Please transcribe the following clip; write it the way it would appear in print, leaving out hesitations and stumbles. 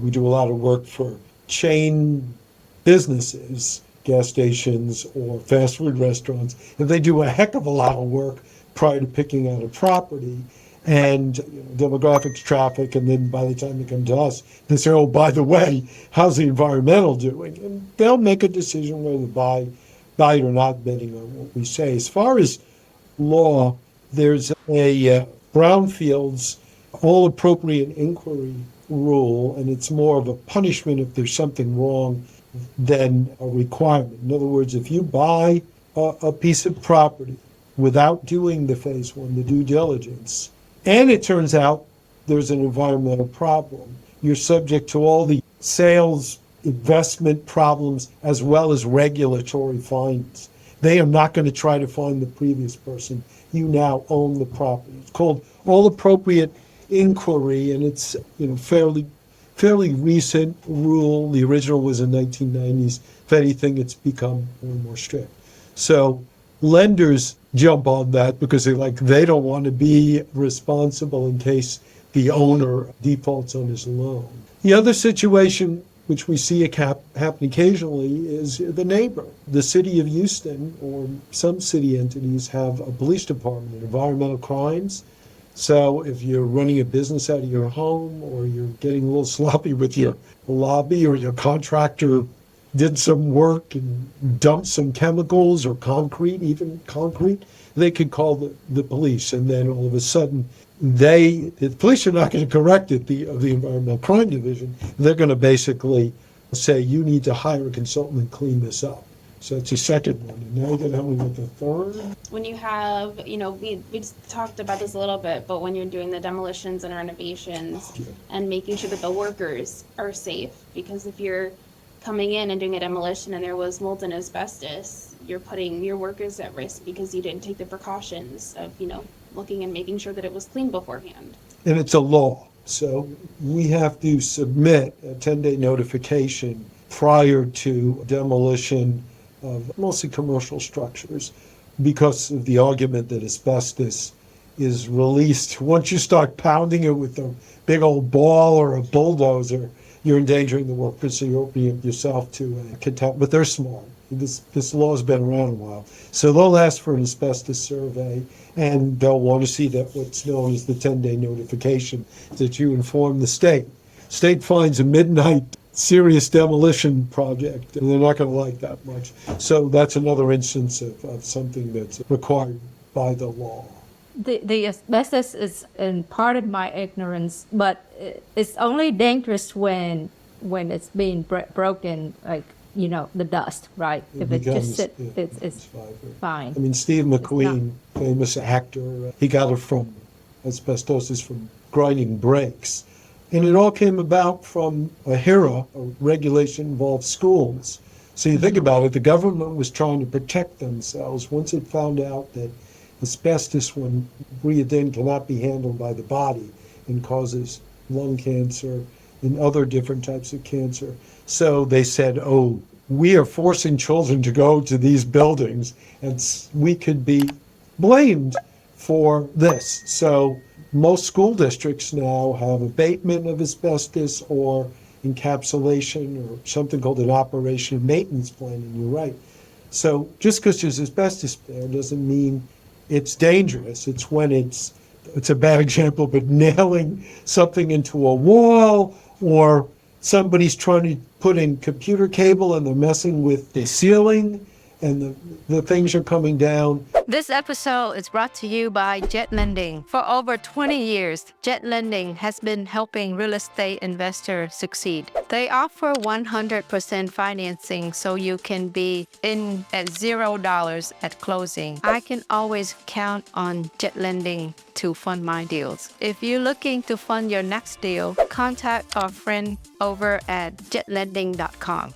We do a lot of work for chain businesses, gas stations or fast food restaurants, and they do a heck of a lot of work prior to picking out a property. And demographics, traffic, and then by the time they come to us, they say, oh, by the way, how's the environmental doing? And they'll make a decision whether to buy it or not, betting on what we say. As far as law, there's a Brownfields all appropriate inquiry rule, and it's more of a punishment if there's something wrong than a requirement. In other words, if you buy a piece of property without doing the phase one, the due diligence, and it turns out there's an environmental problem, you're subject to all the sales, investment problems, as well as regulatory fines. They are not going to try to find the previous person. You now own the property. It's called all appropriate inquiry, and it's fairly recent rule. The original was in 1990s. If anything, it's become more and more strict. So lenders jump on that because they don't want to be responsible in case the owner defaults on his loan. The other situation, which we see happen occasionally, is the neighbor. The city of Houston or some city entities have a police department, environmental crimes. So if you're running a business out of your home or you're getting a little sloppy with your lobby or your contractor did some work and dumped some chemicals or even concrete, they could call the police. And then all of a sudden, the police are not going to correct it, the Environmental Crime Division. They're going to basically say, you need to hire a consultant and clean this up. So that's the second one. And now you're going to help me with the third. When you have, we talked about this a little bit, but when you're doing the demolitions and renovations and making sure that the workers are safe, because if you're coming in and doing a demolition and there was mold and asbestos, you're putting your workers at risk because you didn't take the precautions of, looking and making sure that it was clean beforehand. And it's a law. So we have to submit a 10-day notification prior to demolition of mostly commercial structures because of the argument that asbestos is released. Once you start pounding it with a big old ball or a bulldozer, you're endangering the workers, so you're opening yourself to contamination. But they're smart. This law has been around a while. So they'll ask for an asbestos survey, and they'll want to see that what's known as the 10-day notification, that you inform the state. State finds a midnight serious demolition project, and they're not going to like that much. So that's another instance of something that's required by the law. The asbestos is, and part of my ignorance, but it's only dangerous when it's being broken, the dust, right? If it just sits, it's fine. I mean, Steve McQueen, famous actor, he got it from asbestosis from grinding brakes. And it all came about from a HERA, a regulation involved schools. So you think about it, the government was trying to protect themselves once it found out that asbestos, when breathed in, cannot be handled by the body and causes lung cancer and other different types of cancer. So they said, we are forcing children to go to these buildings and we could be blamed for this. So most school districts now have abatement of asbestos or encapsulation or something called an operation and maintenance plan, and you're right. So just because there's asbestos there doesn't mean it's dangerous. It's when it's a bad example, but nailing something into a wall, or somebody's trying to put in computer cable and they're messing with the ceiling and the things are coming down. This episode is brought to you by Jet Lending. For over 20 years, Jet Lending has been helping real estate investors succeed. They offer 100% financing so you can be in at $0 at closing. I can always count on Jet Lending to fund my deals. If you're looking to fund your next deal, contact our friend over at jetlending.com.